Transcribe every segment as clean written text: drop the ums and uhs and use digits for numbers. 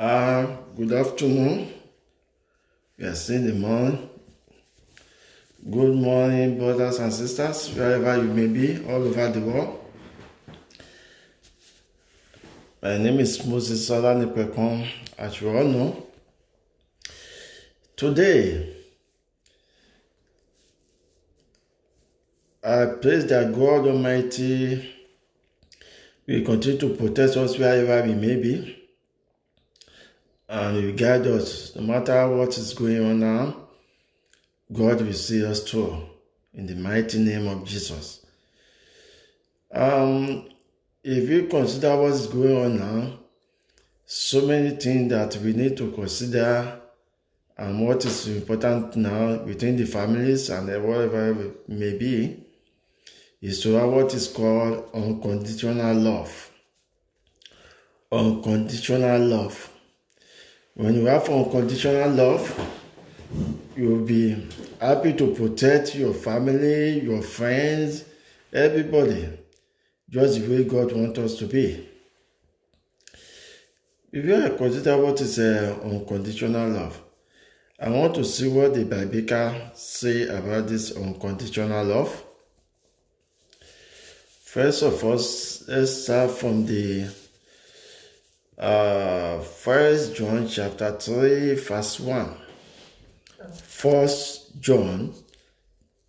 Good afternoon. We are seeing the morning. Good morning, brothers and sisters, wherever you may be, all over the world. My name is Moses Solanipekon, as you all know. Today, I praise that God Almighty will continue to protect us wherever we may be, and will guide us no matter what is going on now. God will see us through in the mighty name of Jesus. If you consider what is going on now, so many things that we need to consider, and what is important now within the families and whatever it may be, is to have what is called unconditional love. Unconditional love. When you have unconditional love, you'll be happy to protect your family, your friends, everybody, just the way God wants us to be. If you consider what is unconditional love, I want to see what the Bible say about this unconditional love. First of all, let's start from the 1 John chapter 3, verse 1. 1 John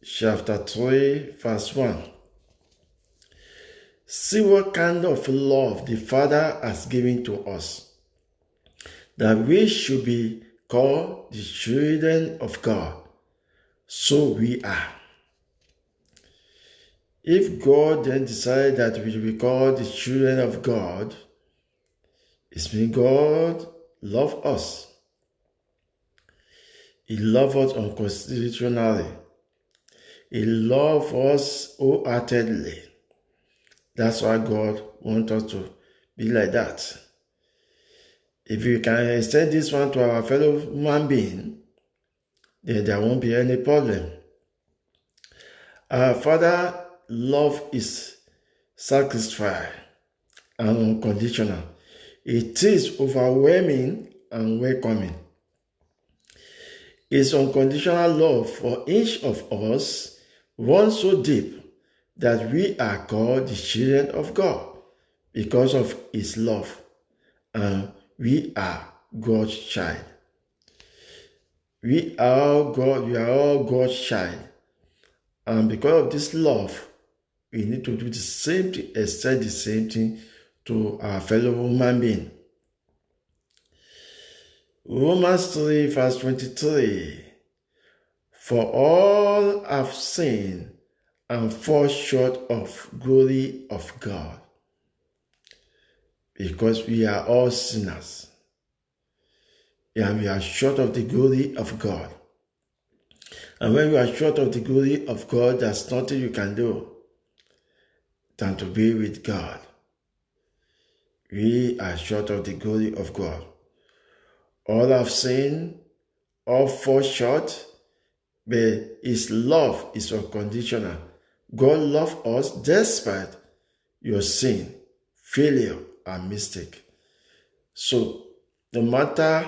chapter 3, verse 1. See what kind of love the Father has given to us, that we should be called the children of God. So we are. If God then decided that we should be called the children of God, it means God loves us. He loves us unconditionally. He loves us wholeheartedly. That's why God wants us to be like that. If you can extend this one to our fellow human being, then there won't be any problem. Our Father love is sacrificial and unconditional. It is overwhelming and welcoming. His unconditional love for each of us runs so deep that we are called the children of God because of his love, and we are God's child. We are all God's child, and because of this love, we need to do the same thing, extend the same thing to our fellow human being. Romans 3, verse 23. For all have sinned and fall short of glory of God, because we are all sinners, and we are short of the glory of God. And when you are short of the glory of God, there's nothing you can do than to be with God. We are short of the glory of God. All have sinned, all fall short, but his love is unconditional. God loves us despite your sin, failure, and mistake. So, no matter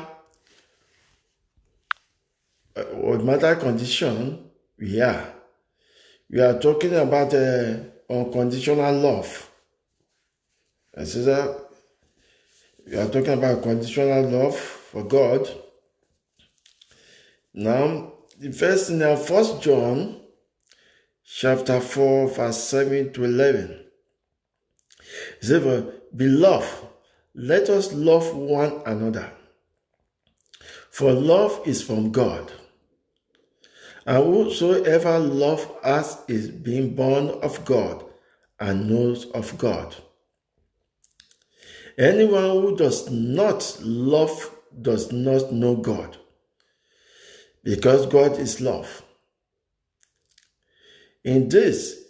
what matter condition we are talking about unconditional love. I say that we are talking about conditional love for God. Now, the first in 1 John chapter 4, verse 7 to 11. It says, Beloved, let us love one another, for love is from God. And whosoever loves us is being born of God and knows of God. Anyone who does not love does not know God, because God is love. In this,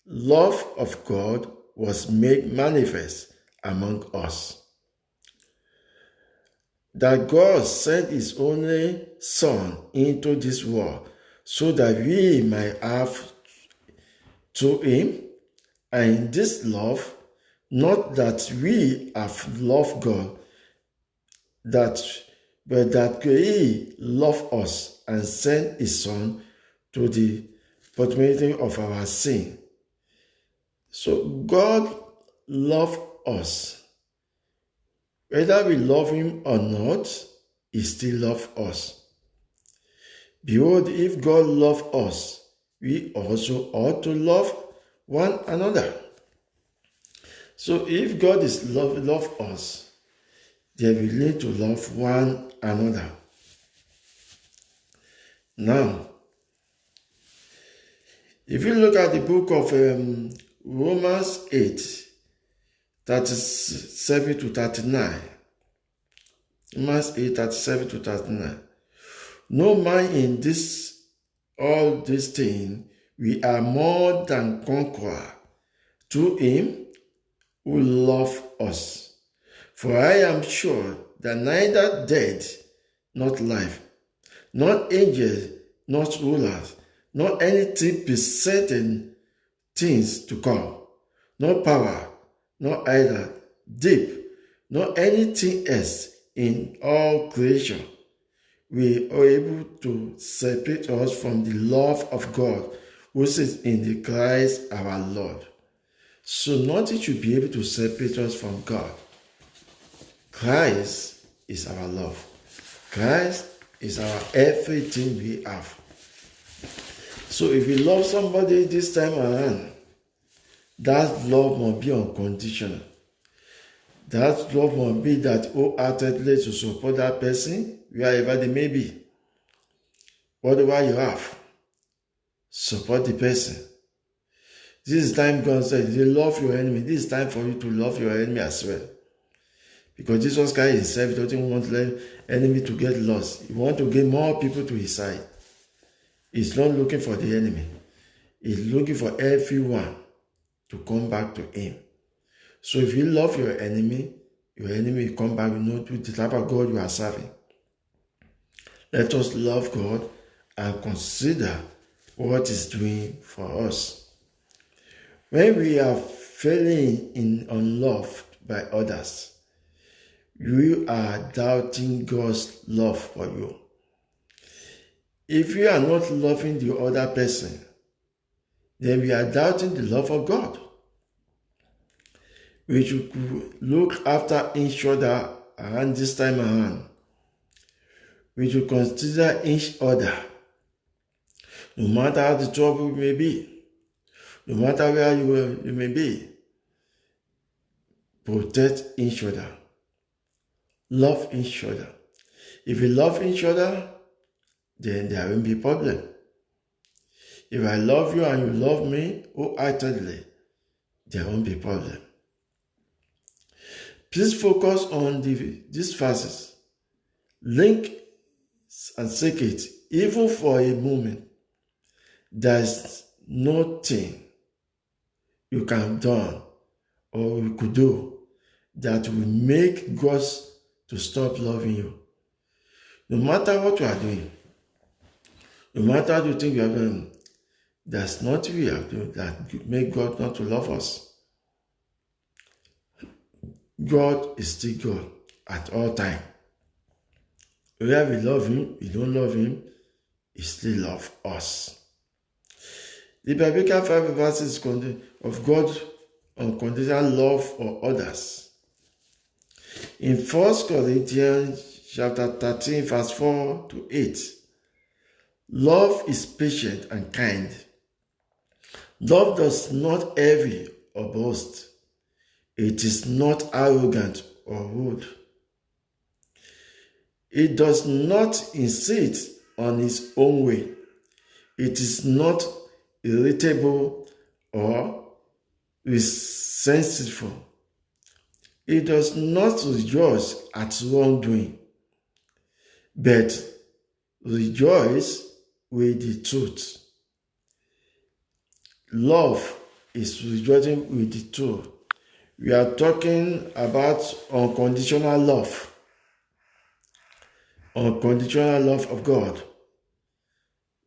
love of God was made manifest among us, that God sent his only Son into this world so that we might have to him, and in this love, not that we have loved God, that but that he loved us and sent his son to the pardon of our sin. So God loved us. Whether we love him or not, he still loves us. Behold, if God loves us, we also ought to love one another. So if God is love us, then we need to love one another. Now, if you look at the book of Romans 8, 37 to 39, Romans 8, 37 to 39, no man in all these things, we are more than conqueror through him who loved us. For I am sure that neither death, not life, not angels, not rulers, not anything present things to come, no power, no either deep, nor anything else in all creation we are able to separate us from the love of God, which is in the Christ our Lord. So nothing should be able to separate us from God. Christ is our love. Christ is our everything we have. So if you love somebody this time around, that love must be unconditional. That love must be that wholeheartedly to support that person, wherever they may be. Whatever you have, support the person. This is time God said, you love your enemy. This is time for you to love your enemy as well. Because Jesus Christ himself doesn't want the enemy to get lost. He wants to get more people to his side. He's not looking for the enemy. He's looking for everyone to come back to him. So if you love your enemy will come back, you know the type of God you are serving. Let us love God and consider what He's doing for us. When we are failing in unloved by others, you are doubting God's love for you. If you are not loving the other person, then we are doubting the love of God. We should look after each other and this time around. We should consider each other, no matter how the trouble may be, no matter where you may be. Protect each other. Love each other. If we love each other, then there won't be a problem. If I love you and you love me wholeheartedly, there won't be a problem. Please focus on these verses. Link and seek it, even for a moment. There's nothing you can do or you could do that will make God to stop loving you. No matter what you are doing, no matter what you think you are doing, there's nothing we are doing that make God not to love us. God is still God at all times. Whether we love Him, we don't love Him, He still loves us. The biblical 5 verses of God's unconditional love for others. In 1 Corinthians chapter 13, verse 4 to 8, love is patient and kind. Love does not envy or boast. It is not arrogant or rude. It does not insist on its own way. It is not irritable or resentful. It does not rejoice at wrongdoing, but rejoice with the truth. Love is rejoicing with the truth. We are talking about unconditional love. Unconditional love of God.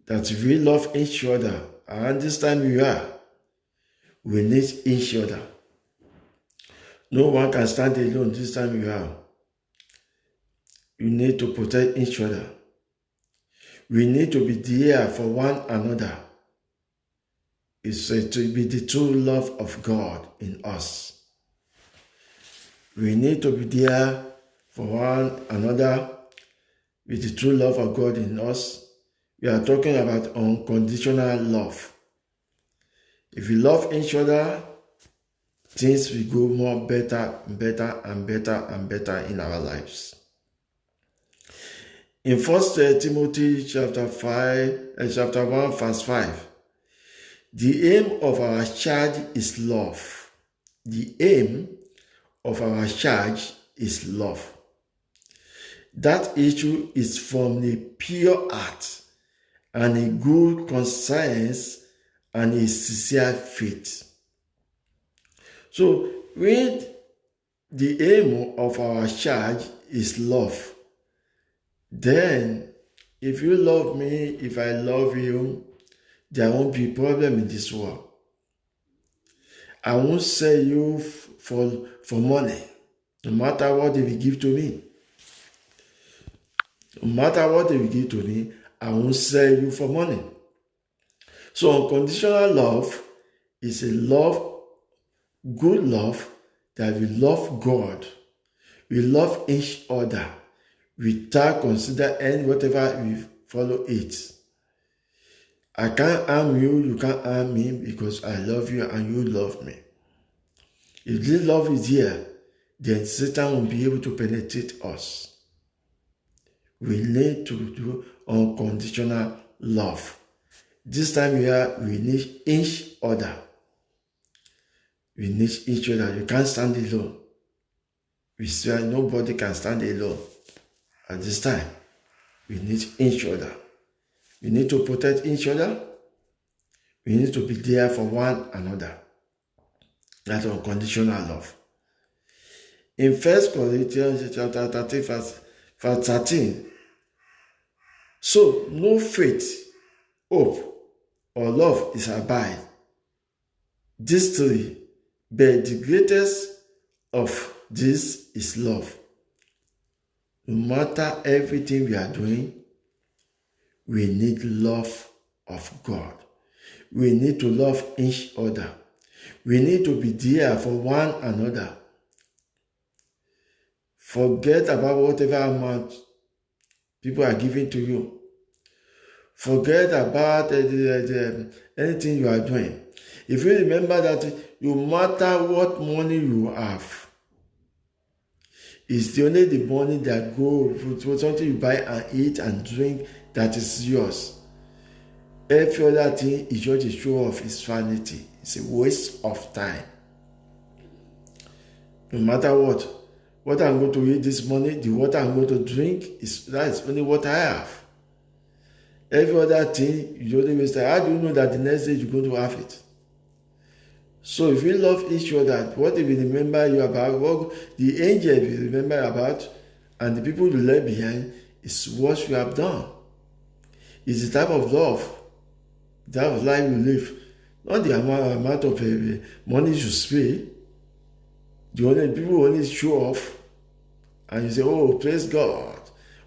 That we love each other. And this time we need each other. No one can stand alone this time we are. we need to protect each other. We need to be there for one another. It's to be the true love of God in us. We need to be there for one another with the true love of God in us. We are talking about unconditional love. If we love each other, things will go more better and better and better and better in our lives. In 1 Timothy chapter 1, verse 5, the aim of our charge is love. The aim of our charge is love. That issue is from a pure heart and a good conscience and a sincere faith. So, when the aim of our charge is love, then if you love me, if I love you, there won't be a problem in this world. I won't sell you for money, no matter what they will give to me. No matter what they will give to me, I won't sell you for money. So unconditional love is a love, good love, that we love God. We love each other without considering whatever we follow it. I can't harm you, you can't harm me because I love you and you love me. If this love is here, then Satan won't be able to penetrate us. We need to do unconditional love. This time we need each other. We need each other. You can't stand alone. We swear nobody can stand alone. At this time, we need each other. We need to protect each other. We need to be there for one another. That's unconditional love. In 1 Corinthians chapter 13, verse 13, so no faith, hope, or love is abide. These three, but the greatest of this is love. No matter everything we are doing, we need love of God. We need to love each other. We need to be there for one another. Forget about whatever amount people are giving to you. Forget about anything you are doing. If you remember that no matter what money you have, it's only the money that goes for something you buy and eat and drink that is yours. Every other thing is just a show of its vanity. It's a waste of time. No matter what I'm going to eat this morning, the water I'm going to drink, that's only what I have. Every other thing, you only waste time. How do you know that the next day you're going to have it? So if we love each other, what they will remember you about, what the angel will remember about, and the people you left behind is what you have done. It's the type of love, the type of life you live. Not the amount of money you spend. People only show off, and you say, "Oh, praise God!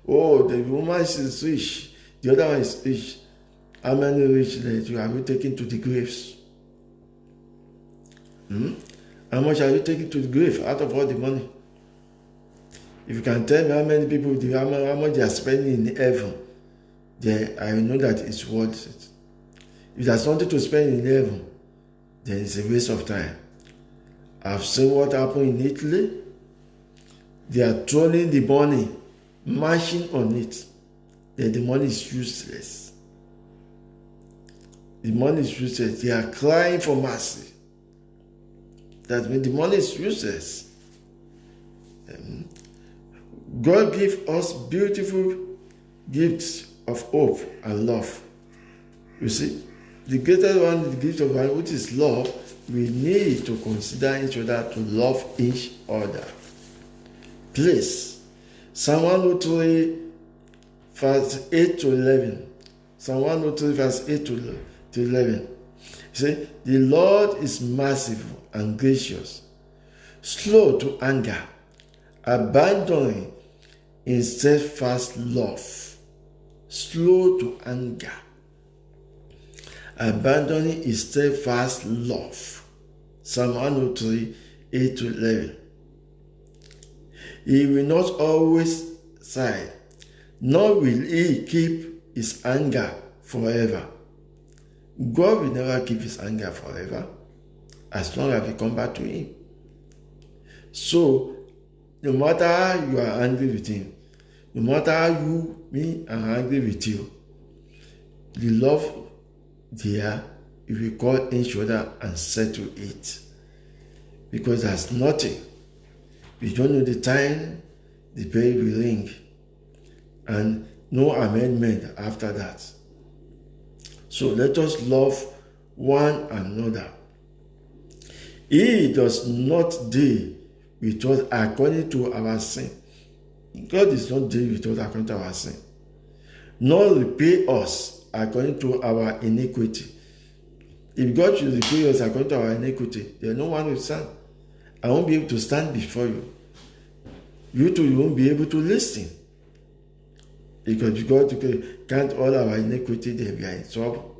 Oh, the woman is rich. The other one is rich. How many rich that you have taken to the graves? How much are you taking to the grave out of all the money? If you can tell me how many people, how much they are spending in heaven, then I know that it's worth it. If there's something to spend in heaven, then it's a waste of time. I've seen what happened in Italy. They are throwing the money, marching on it. Then the money is useless. The money is useless. They are crying for mercy. That means the money is useless. God gives us beautiful gifts of hope and love. You see, the greatest one, the gift of God, which is love, we need to consider each other to love each other. Please, Psalm 103, verse 8 to 11. Psalm 103, verse 8 to 11. He said, the Lord is merciful and gracious, slow to anger, abandoning in steadfast love, slow to anger, abandoning his steadfast love. Psalm 103, 8-11. He will not always sigh, nor will he keep his anger forever. God will never keep his anger forever as long as we come back to him. So, no matter how you are angry with him, no matter how me, are angry with you, the love there, if we call each other and settle it. Because there's nothing. We don't know the time the bell will ring. And no amendment after that. So let us love one another. He does not deal with us according to our sin. God is not dealing with us according to our sin, nor repay us according to our iniquity. If God should repay us according to our iniquity, then no one will stand. I won't be able to stand before you. You too, you won't be able to listen. Because God can't all our iniquity, then we are in trouble.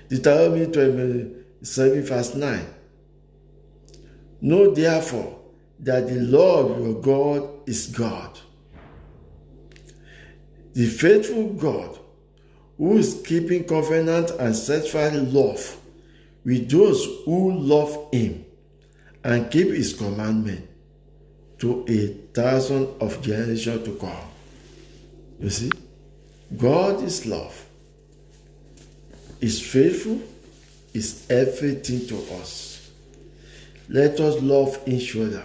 Deuteronomy 27 verse 9. Know therefore that the Lord your God is God, the faithful God, who is keeping covenant and steadfast love with those who love him and keep his commandment to 1,000 of generations to come. You see, God is love, is faithful, is everything to us. Let us love each other.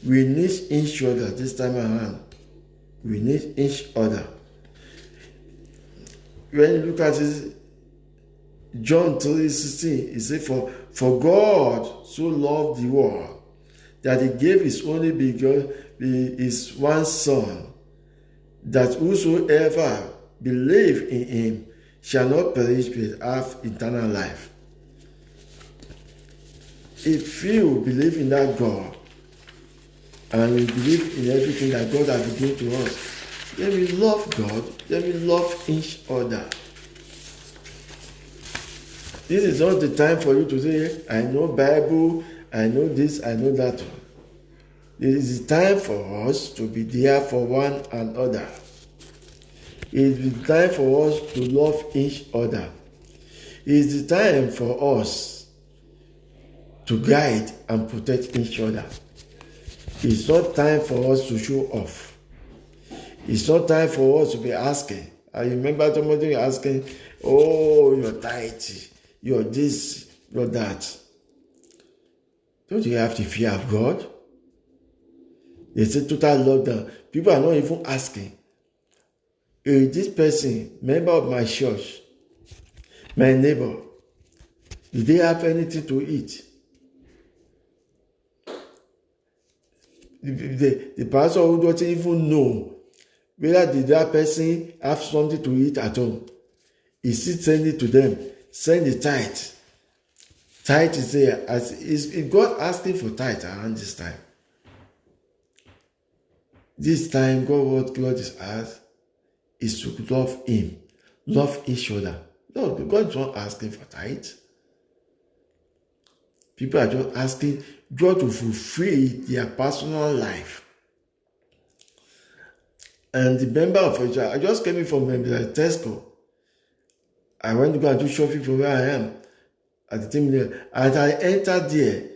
We need each other this time around. We need each other. When you look at this, John 3:16, he said, for God so loved the world that he gave his only begotten, his one Son, that whosoever believe in him shall not perish but have eternal life. If you believe in that God, and we believe in everything that God has been doing to us, then we love God, then we love each other. This is not the time for you to say, I know Bible, I know this, I know that. It is the time for us to be there for one another. It is the time for us to love each other. It is the time for us to guide and protect each other. It's not time for us to show off. It's not time for us to be asking. I remember somebody asking, oh, you're tight, you're this, you're that. Don't you have the fear of God? They say total lockdown. People are not even asking, this person, member of my church, my neighbor, do they have anything to eat? The pastor who doesn't even know whether did that person have something to eat at home, he still send it to them. Send the tithe. Tithe is there. Is God asking for tithe around this time? This time, what God is asked is to love him, love each other. No, God is not asking for tithe. People are just asking God to fulfill their personal life. And the member of a church, I just came in from Tesco. I went to go and do shopping for where I am at the team there. As I entered there,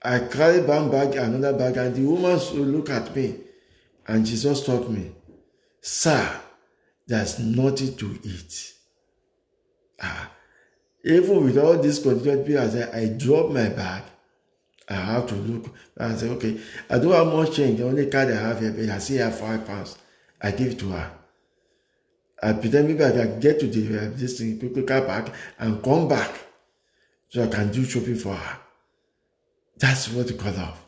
I carried one bag, another bag, and the woman looked at me and she just stopped me. Sir, there's nothing to eat. Even with all this contingent people, I dropped my bag. I have to look. I said, okay, I don't have much change. The only card I have here, but I still have £5. I give it to her. I pretend maybe I can get to this thing, quickly car back and come back so I can do shopping for her. That's what you call love.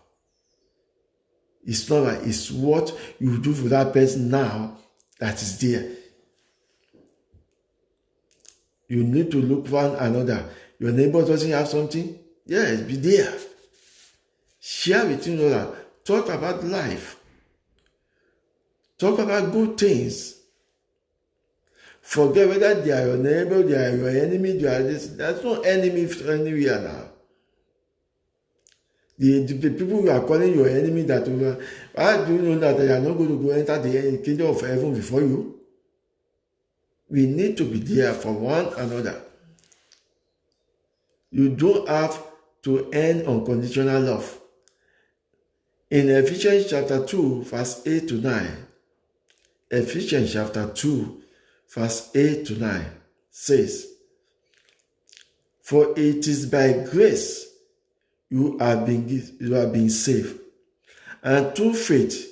It's not like it's what you do for that person now that is there. You need to look one another. Your neighbor doesn't have something? Yes, be there. Share with each other. Talk about life. Talk about good things. Forget whether they are your neighbor, they are your enemy, they are this. There's no enemy anywhere now. The people you are calling your enemy, that how do you know that they are not going to go enter the kingdom of heaven before you? We need to be there for one another. You don't have to earn unconditional love. In Ephesians chapter 2, verse 8 to 9, Ephesians chapter 2, verse 8 to 9 says, "For it is by grace you have been saved, and through faith,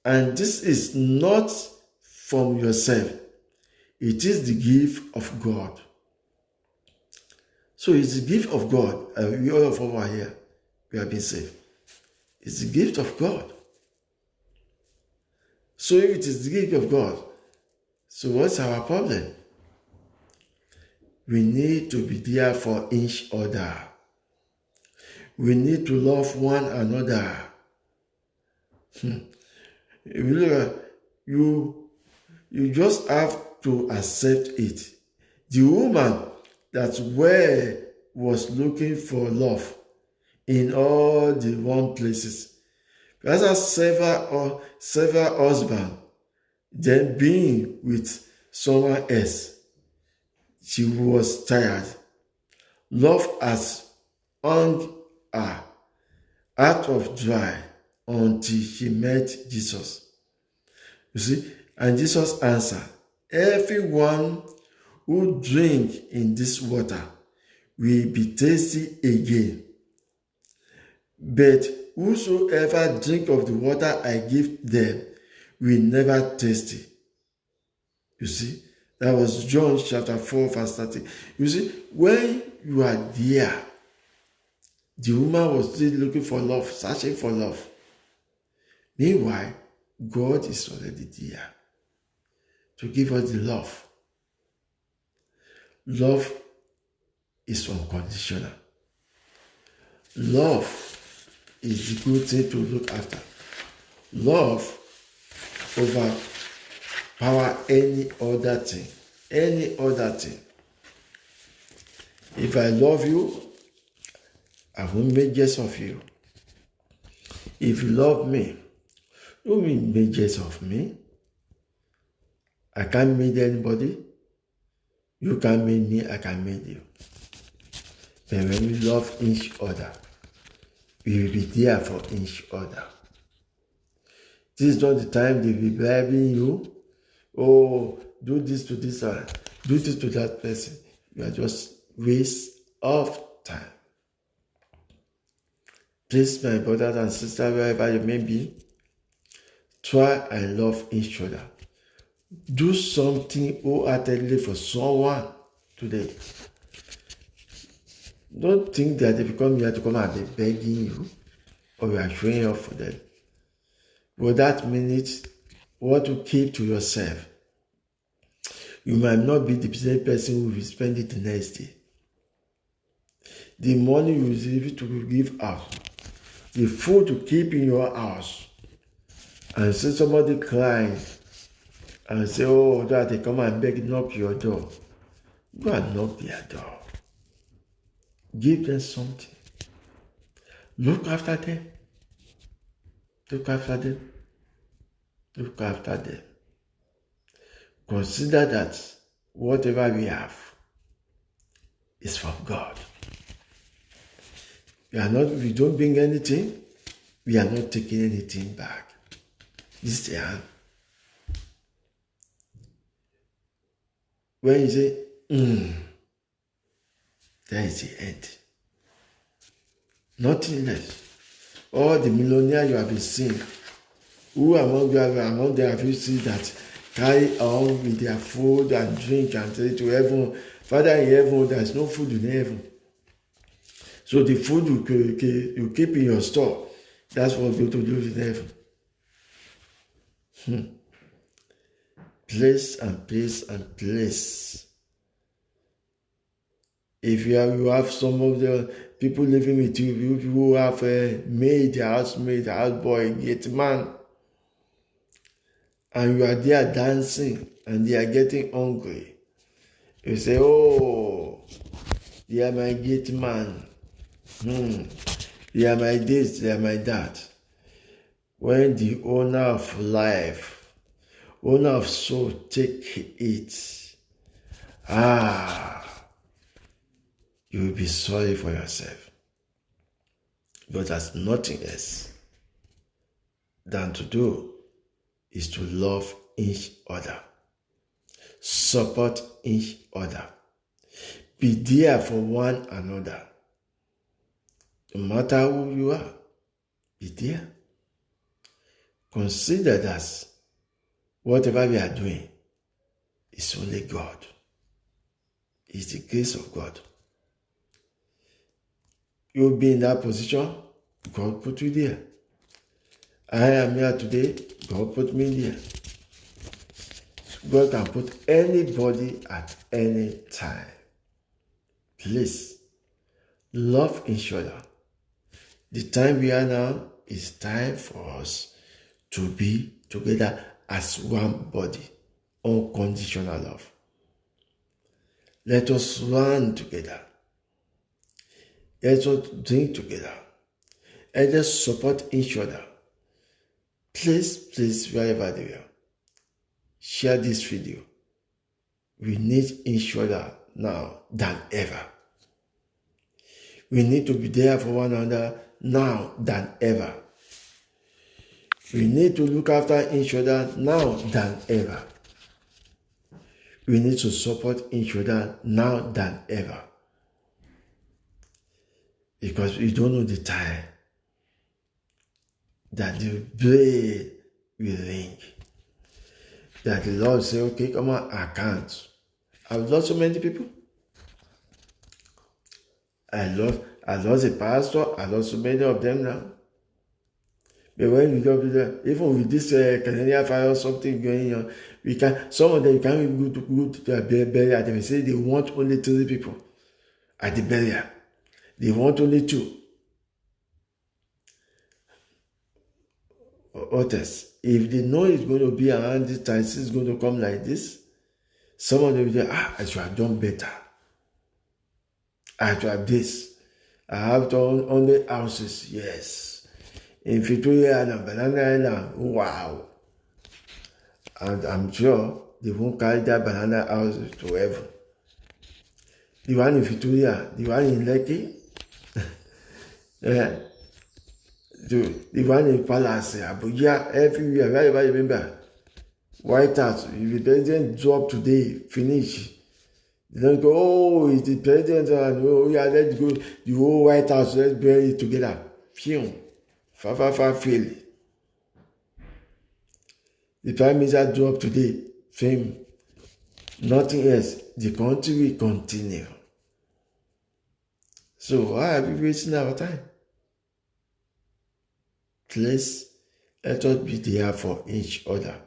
and this is not from yourself, it is the gift of God." So it's the gift of God. We all of us are here. We have been saved. It's the gift of God. So if it is the gift of God, so what's our problem? We need to be there for each other. We need to love one another. You just have to accept it. The woman that was looking for love in all the wrong places. Perhaps several husbands, then being with someone else, she was tired. Love has hung her out of dry until she met Jesus. You see, and Jesus answered, "Everyone who drink in this water will be thirsty again. But whosoever drink of the water I give them will never thirsty." You see, that was John chapter 4, verse 30. You see, when you are there, the woman was still looking for love, searching for love. Meanwhile, God is already there to give us the love. Love is unconditional. Love is the good thing to look after. Love overpower any other thing. Any other thing. If I love you, I won't make jest of you. If you love me, you will make jest of me. I can't make anybody. You can't make me, I can make you. But when we love each other, we will be there for each other. This is not the time they will be bribing you. Oh, do this to this one, do this to that person. You are just waste of time. Please, my brothers and sisters, wherever you may be, try and love each other. Do something wholeheartedly for someone today. Don't think that they come here to come and be begging you or you are showing off for them. For that minute, what to keep to yourself. You might not be the same person who will spend it the next day. The money you receive to give out, the food to keep in your house, and see somebody crying and say, "Oh, that they come and beg, knock your door." Go and knock their door. Give them something. Look after them. Look after them. Look after them. Consider that whatever we have is from God. We don't bring anything. We are not taking anything back. This is the hand. When you say, that is the end. Nothing less. All the millionaires you have been seeing, who among them have you seen that carry on with their food and drink and say to heaven, "Father in heaven, there is no food in heaven." So the food you keep in your store, that's what you to do in heaven. Place and place and place. If you have some of the people living with you who have a maid, housemaid, houseboy, gate man, and you are there dancing and they are getting hungry, you say, oh, they are my gate man. They are my this, they are my that. When the owner of life, owner of soul take it, you will be sorry for yourself. But there's nothing else than to do is to love each other, support each other, be there for one another. No matter who you are, be there. Consider that whatever we are doing is only God. It's the grace of God. You'll be in that position, God put you there. I am here today, God put me there. God can put anybody at any time. Please, love each other. The time we are now is time for us to be together as one body, unconditional love. Let us run together. Let us drink together. Let us support each other. Please, wherever they are, share this video. We need each other now than ever. We need to be there for one another now than ever. We need to look after each other now than ever. We need to support each other now than ever. Because we don't know the time that the bell will ring. That the Lord say, okay, come on, I can't. I've lost so many people. I lost a pastor. I lost so many of them now. But when we go to the, even with this Canadian fire, something going on, some of them can't go to their burial. They say they want only 3 people at the burial. They want only 2. Others, if they know it's going to be around this time, it's going to come like this, some of them will say, I should have done better. I should have this. I have done 100 houses, yes. In Victoria Island, Banana Island, wow. And I'm sure they won't carry that banana house to heaven. The one in Victoria, the one in Lekki, the one in Palace, Abuja, everywhere, wherever you remember. White House, if the president drop today, finish. They don't go, oh, it's the president, and oh yeah, let's go, the whole White House, let's bury it together. Phew. Far, fail. The Prime Minister drop today, fame. Nothing else. The country will continue. So why are we wasting our time? Please, let us be there for each other.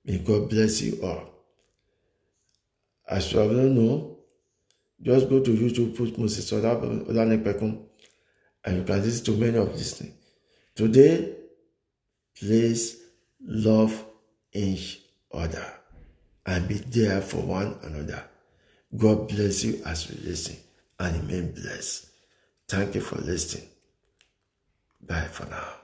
May God bless you all. As you don't know, just go to YouTube, put Moses Olanekpekun, and you can listen to many of these things. Today, please love each other and be there for one another. God bless you as you listen and remain blessed. Thank you for listening. Bye for now.